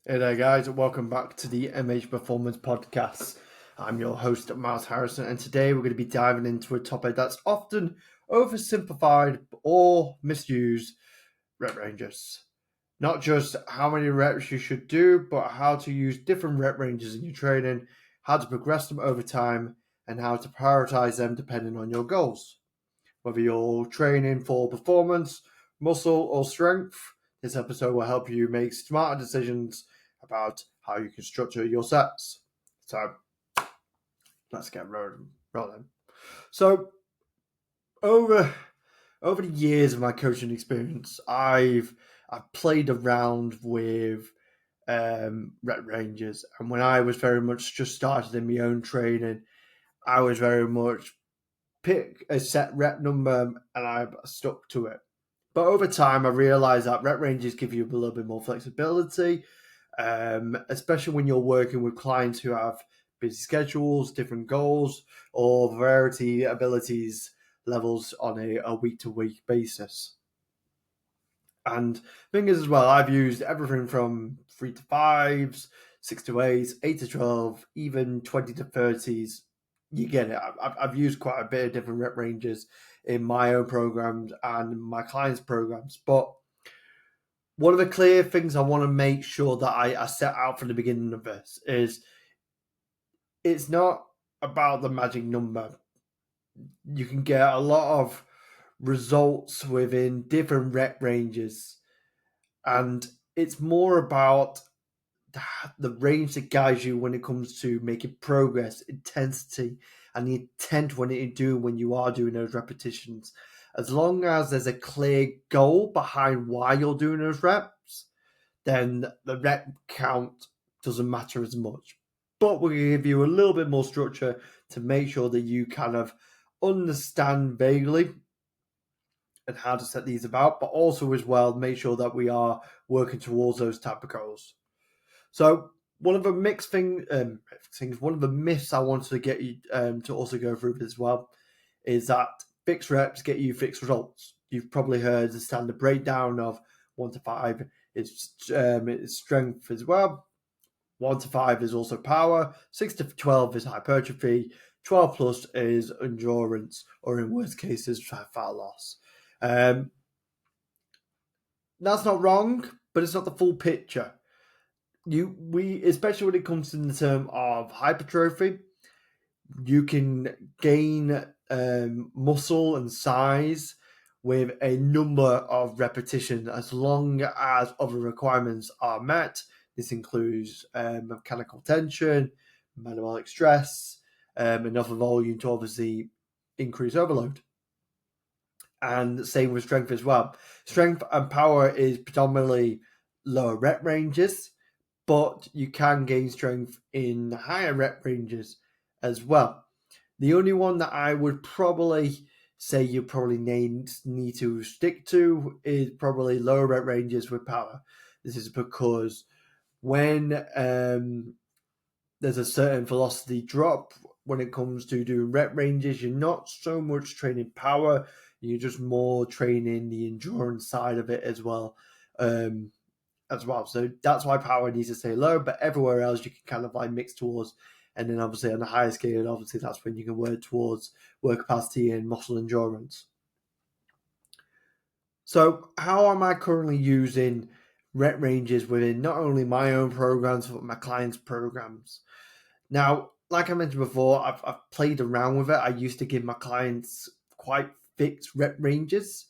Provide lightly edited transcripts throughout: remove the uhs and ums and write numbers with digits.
Hey there, guys, and welcome back to the MH Performance Podcast. I'm your host, Miles Harrison, and today we're going to be diving into a topic that's often oversimplified or misused: rep ranges. Not just how many reps you should do, but how to use different rep ranges in your training, how to progress them over time, and how to prioritize them depending on your goals. Whether you're training for performance, muscle, or strength, this episode will help you make smarter decisions about how you can structure your sets. So let's get rolling. So over over the years of my coaching experience, I've played around with rep ranges, and when I was very much just started in my own training, I was very much pick a set rep number and I stuck to it. But over time, I realized that rep ranges give you a little bit more flexibility, especially when you're working with clients who have busy schedules, different goals, or variety abilities levels on a week to week basis. And thing is, as well, I've used everything from 3 to 5s, 6 to 8s, 8 to 12, even 20 to 30s. You get it. I've used quite a bit of different rep ranges in my own programs and my clients' programs. But one of the clear things I want to make sure that I set out from the beginning of this is it's not about the magic number. You can get a lot of results within different rep ranges, and it's more about the range that guides you when it comes to making progress, intensity, and the intent when you're doing when you are doing those repetitions. As long as there's a clear goal behind why you're doing those reps, then the rep count doesn't matter as much. But we're going to give you a little bit more structure to make sure that you kind of understand vaguely and how to set these about, but also as well make sure that we are working towards those type of goals. So one of the one of the myths I wanted to get you to also go through as well is that fixed reps get you fixed results. You've probably heard the standard breakdown of 1 to 5 is strength as well. 1 to 5 is also power. 6 to 12 is hypertrophy. 12 plus is endurance, or in worst cases, fat loss. That's not wrong, but it's not the full picture. We especially when it comes to the term of hypertrophy, you can gain muscle and size with a number of repetitions as long as other requirements are met. This includes mechanical tension, metabolic stress, enough volume to obviously increase overload. And same with strength as well. Strength and power is predominantly lower rep ranges, but you can gain strength in higher rep ranges as well. The only one that I would probably say you probably need to stick to is probably lower rep ranges with power. This is because when there's a certain velocity drop when it comes to doing rep ranges, you're not so much training power, you're just more training the endurance side of it as well. So that's why power needs to stay low, but everywhere else you can kind of like mix towards. And then obviously on the higher scale, obviously that's when you can work towards work capacity and muscle endurance. So how am I currently using rep ranges within not only my own programs, but my clients' programs? Now, like I mentioned before, I've played around with it. I used to give my clients quite fixed rep ranges.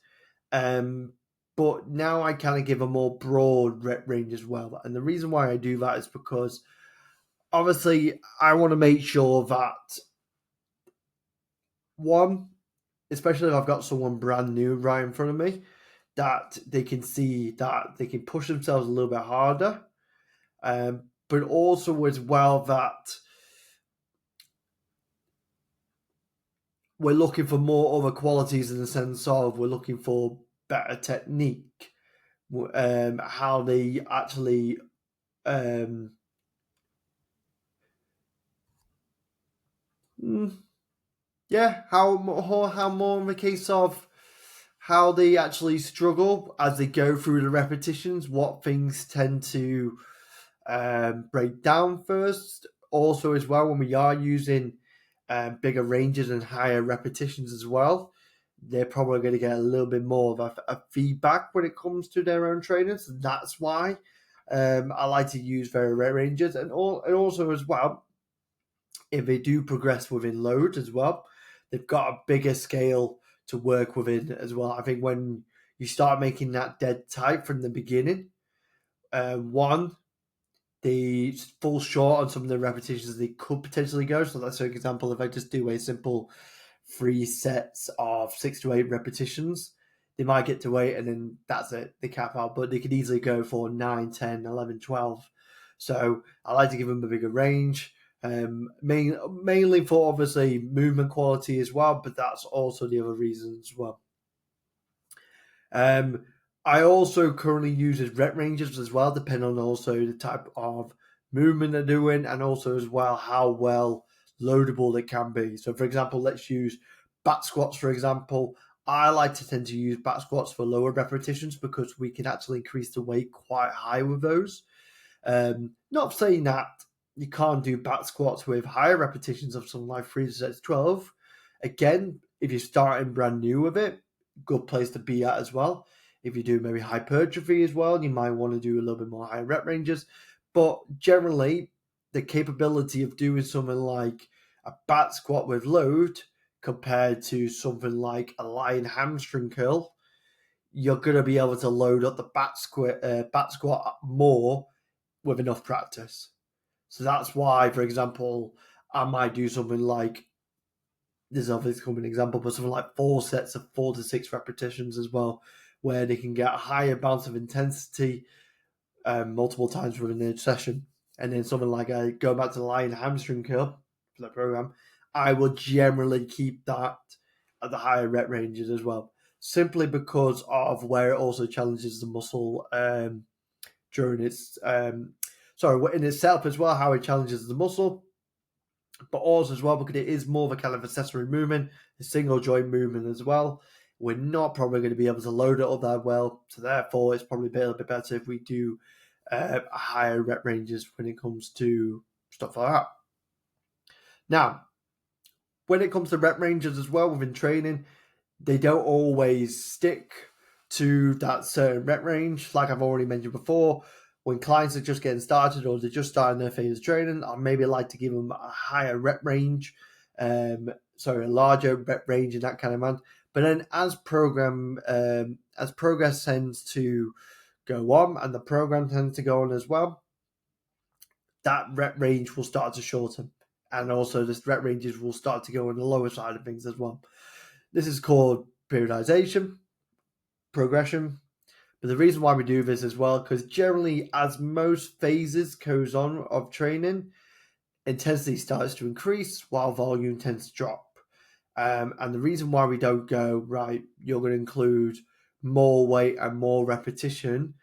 But now I kind of give a more broad rep range as well. And the reason why I do that is because obviously I want to make sure that one, especially if I've got someone brand new right in front of me, that they can see that they can push themselves a little bit harder. But also as well that we're looking for more other qualities in the sense of we're looking for better technique, how they actually how more in the case of how they actually struggle as they go through the repetitions, what things tend to break down first. Also, as well, when we are using bigger ranges and higher repetitions as well, they're probably going to get a little bit more of a feedback when it comes to their own training. So that's why I like to use very rare ranges, and also as well, if they do progress within load as well, they've got a bigger scale to work within as well. I think when you start making that dead tight from the beginning, one, they fall short on some of the repetitions they could potentially go. So let's say, for example, if I just do a simple 3 sets of 6 to 8 repetitions, they might get to 8 and then that's it, they cap out. But they could easily go for 9, 10, 11, 12. So I like to give them a bigger range, mainly for obviously movement quality as well, but that's also the other reason as well. I also currently use rep ranges as well, depending on also the type of movement they're doing and also as well how well loadable it can be. So for example, let's use back squats, for example. I like to tend to use back squats for lower repetitions because we can actually increase the weight quite high with those. Not saying that you can't do back squats with higher repetitions of something like 3 sets 12. Again, if you're starting brand new with it, good place to be at as well. If you do maybe hypertrophy as well, you might want to do a little bit more higher rep ranges. But generally, the capability of doing something like a back squat with load compared to something like a lying hamstring curl, you're going to be able to load up the back squat more with enough practice. So that's why, for example, I might do something like, this is obviously an example, but something like 4 sets of 4 to 6 repetitions as well, where they can get a higher bounce of intensity multiple times within a session. And then something like go back to the lying hamstring curl for that program, I will generally keep that at the higher rep ranges as well, simply because of where it also challenges the muscle during its in itself as well, how it challenges the muscle, but also as well because it is more of a kind of accessory movement, a single joint movement as well. We're not probably going to be able to load it up that well, so therefore it's probably a little bit better if we do higher rep ranges when it comes to stuff like that. Now, when it comes to rep ranges as well within training, they don't always stick to that certain rep range. Like I've already mentioned before, when clients are just getting started or they're just starting their phase of training, I maybe like to give them a higher rep range, a larger rep range and that kind of man. But then as progress tends to go on and the program tends to go on as well, that rep range will start to shorten. And also this rep ranges will start to go on the lower side of things as well. This is called periodization, progression. But the reason why we do this as well, because generally as most phases goes on of training, intensity starts to increase while volume tends to drop. And the reason why we don't go, right, you're going to include more weight and more repetition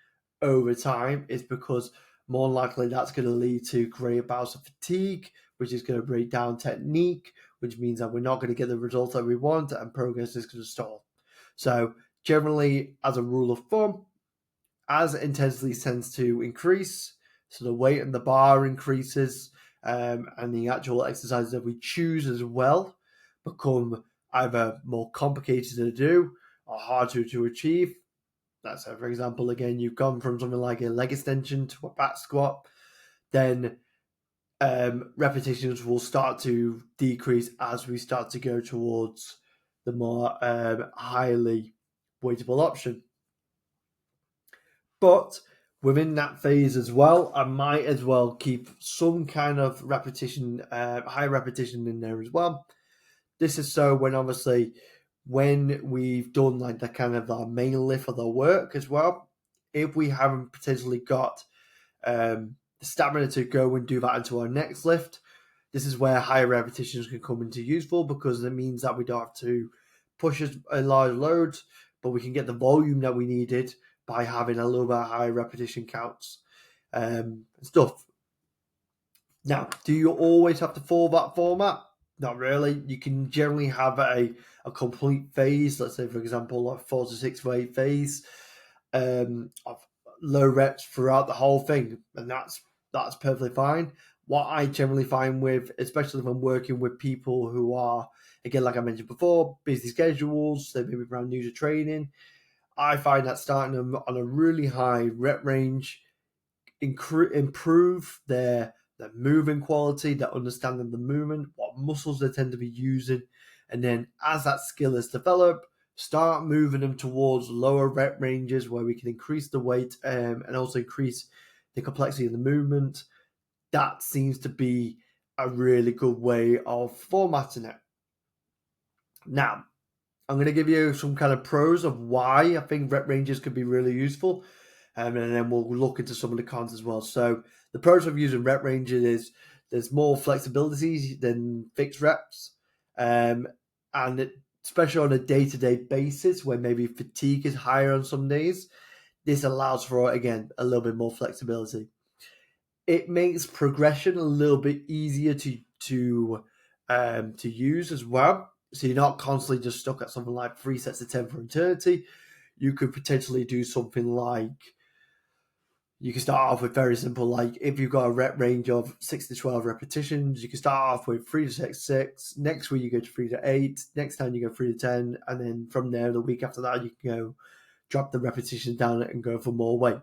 over time is because more likely that's going to lead to greater bouts of fatigue, which is going to break down technique, which means that we're not going to get the results that we want and progress is going to stall. So generally, as a rule of thumb, as intensity tends to increase, so the weight and the bar increases, and the actual exercises that we choose as well become either more complicated to do or harder to achieve. That's for example, again, you've gone from something like a leg extension to a back squat, then repetitions will start to decrease as we start to go towards the more highly weightable option. But within that phase as well, I might as well keep some kind of repetition, high repetition in there as well. This is so when we've done like the kind of the main lift of the work as well, if we haven't potentially got the stamina to go and do that into our next lift, this is where higher repetitions can come into useful because it means that we don't have to push a large load, but we can get the volume that we needed by having a little bit higher repetition counts stuff. Now, do you always have to follow that format? Not really. You can generally have a complete phase, let's say, for example, a 4 to 6 weight phase of low reps throughout the whole thing. And that's that's perfectly fine. What I generally find with, especially if I'm working with people who are, again, like I mentioned before, busy schedules, they may be brand new to training, I find that starting them on a really high rep range improve their moving quality, their understanding of the movement, what muscles they tend to be using, and then as that skill is developed, start moving them towards lower rep ranges where we can increase the weight and also increase the complexity of the movement. That seems to be a really good way of formatting it. Now, I'm going to give you some kind of pros of why I think rep ranges could be really useful, and then we'll look into some of the cons as well. So the pros of using rep ranges is there's more flexibility than fixed reps, and especially on a day-to-day basis where maybe fatigue is higher on some days, this allows for, again, a little bit more flexibility. It makes progression a little bit easier to use as well. So you're not constantly just stuck at something like 3 sets of 10 for eternity. You could potentially do something like, you can start off with very simple, like if you've got a rep range of 6 to 12 repetitions, you can start off with 3 to 6. Next week you go to 3 to 8. Next time you go 3 to 10. And then from there, the week after that, you can go drop the repetitions down and go for more weight.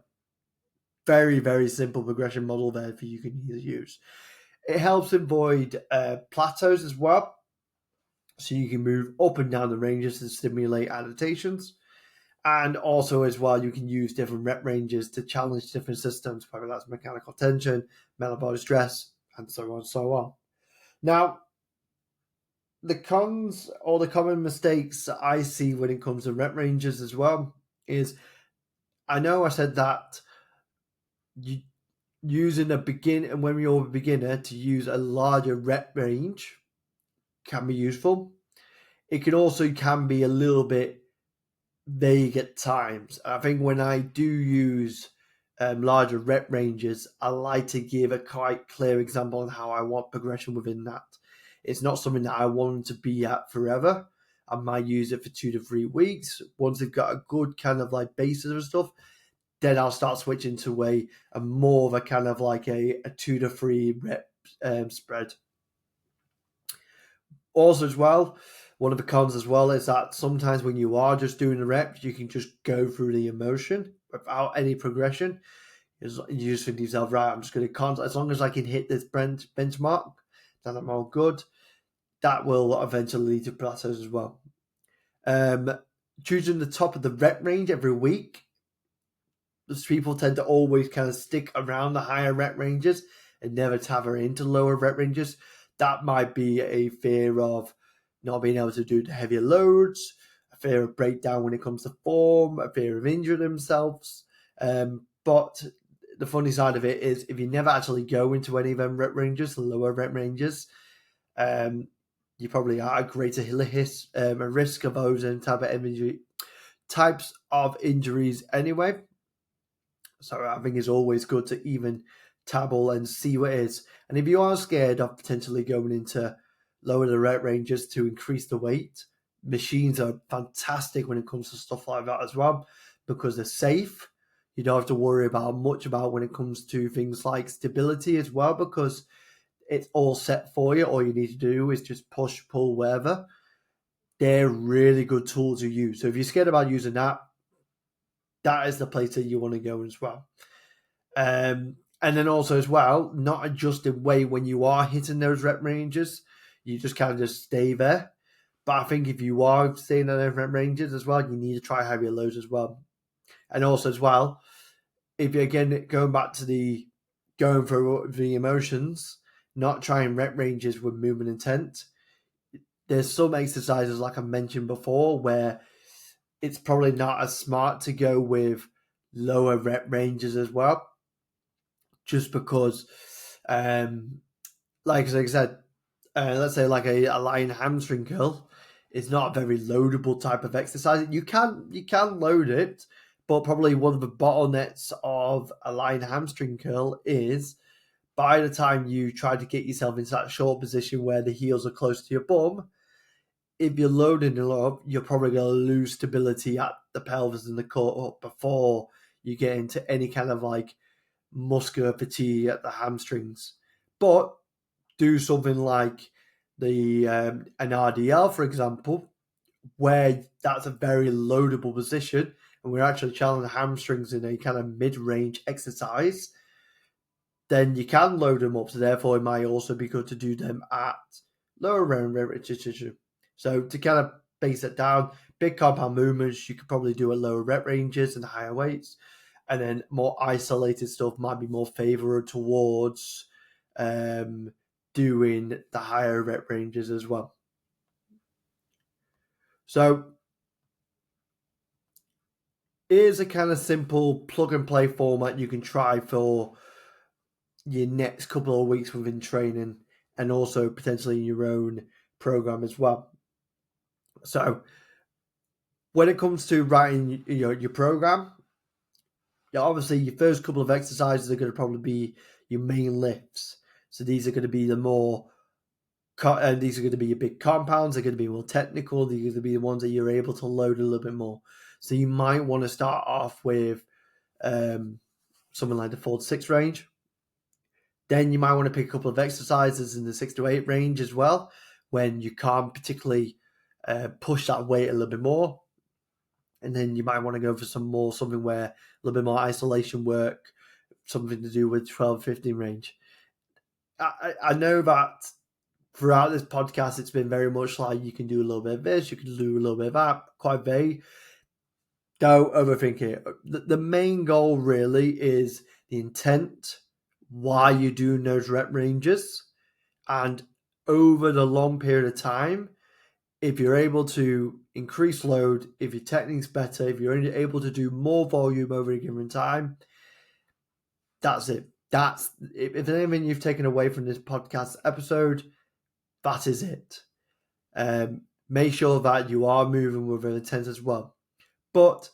Very, very simple progression model there for you can use. It helps avoid plateaus as well. So you can move up and down the ranges to stimulate adaptations. And also as well, you can use different rep ranges to challenge different systems, whether that's mechanical tension, metabolic stress, and so on and so on. Now, the cons or the common mistakes I see when it comes to rep ranges as well is, I know I said that you using and when you're a beginner, to use a larger rep range can be useful. It can be a little bit vague at times. I think when I do use larger rep ranges, I like to give a quite clear example on how I want progression within that. It's not something that I want to be at forever. I might use it for 2 to 3 weeks. Once they've got a good kind of like basis of stuff, then I'll start switching to a more of a kind of like a 2 to 3 rep spread. Also, as well, one of the cons as well is that sometimes when you are just doing the reps, you can just go through the emotion without any progression. You just think to yourself, right, I'm just going to as long as I can hit this benchmark, then I'm all good. That will eventually lead to plateaus as well. Choosing the top of the rep range every week, people tend to always kind of stick around the higher rep ranges and never taper into lower rep ranges. That might be a fear of not being able to do the heavier loads, a fear of breakdown when it comes to form, a fear of injuring themselves. But the funny side of it is, if you never actually go into any of them rep ranges, the lower rep ranges, you probably are at greater risk of those types of injuries anyway. So I think it's always good to even tabble and see what it is. And if you are scared of potentially going into lower the rep ranges to increase the weight, machines are fantastic when it comes to stuff like that as well, because they're safe. You don't have to worry much about when it comes to things like stability as well, because it's all set for you. All you need to do is just push, pull, wherever. They're really good tools to use. So if you're scared about using that, that is the place that you want to go as well. And then also as well, not adjusting weight when you are hitting those rep ranges. You just kind of just stay there. But I think if you are staying at those rep ranges as well, you need to try heavier loads as well. And also as well, if you're again going back to going through the emotions, not trying rep ranges with movement intent. There's some exercises, like I mentioned before, where it's probably not as smart to go with lower rep ranges as well, just because, like I said, let's say like a lying hamstring curl is not a very loadable type of exercise. You can load it, but probably one of the bottlenecks of a lying hamstring curl is, by the time you try to get yourself into that short position where the heels are close to your bum, if you're loading it up, you're probably going to lose stability at the pelvis and the core before you get into any kind of like muscular fatigue at the hamstrings. But do something like an RDL, for example, where that's a very loadable position, and we're actually challenging the hamstrings in a kind of mid-range exercise, then you can load them up. So therefore, it might also be good to do them at lower rate. So to kind of base it down, big compound movements you could probably do at lower rep ranges and higher weights, and then more isolated stuff might be more favourable towards doing the higher rep ranges as well. So here's a kind of simple plug and play format you can try for your next couple of weeks within training, and also potentially in your own program as well. So when it comes to writing your program, obviously your first couple of exercises are going to probably be your main lifts. So these are going to be these are going to be your big compounds. They're going to be more technical. These are going to be the ones that you're able to load a little bit more. So you might want to start off with something like the 4 to 6 range. Then you might want to pick a couple of exercises in the 6 to 8 range as well, when you can't particularly push that weight a little bit more. And then you might want to go for something where a little bit more isolation work, something to do with 12, 15 range. I know that throughout this podcast, it's been very much like you can do a little bit of this, you can do a little bit of that, quite vague. Don't overthink it. The main goal really is the intent, why you're doing those rep ranges, and over the long period of time, if you're able to increase load, if your technique's better, if you're only able to do more volume over a given time, that's it. If anything you've taken away from this podcast episode, that is it. Make sure that you are moving with an intent as well. But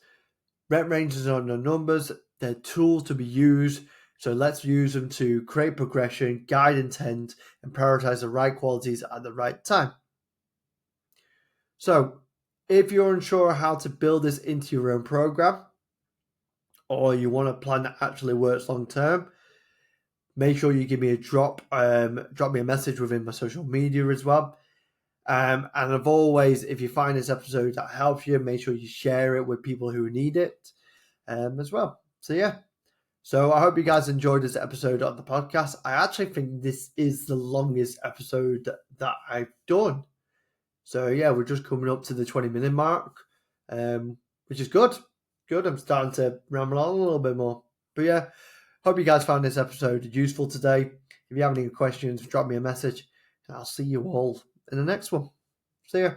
rep ranges are no numbers. They're tools to be used. So let's use them to create progression, guide intent, and prioritize the right qualities at the right time. So if you're unsure how to build this into your own program, or you want a plan that actually works long term, make sure you give me a drop me a message within my social media as well. And as always, if you find this episode that helps you, make sure you share it with people who need it as well. So yeah. So I hope you guys enjoyed this episode of the podcast. I actually think this is the longest episode that I've done. So yeah, we're just coming up to the 20-minute mark, which is good. Good. I'm starting to ramble on a little bit more. But yeah, hope you guys found this episode useful today. If you have any questions, drop me a message, and I'll see you all in the next one. See ya.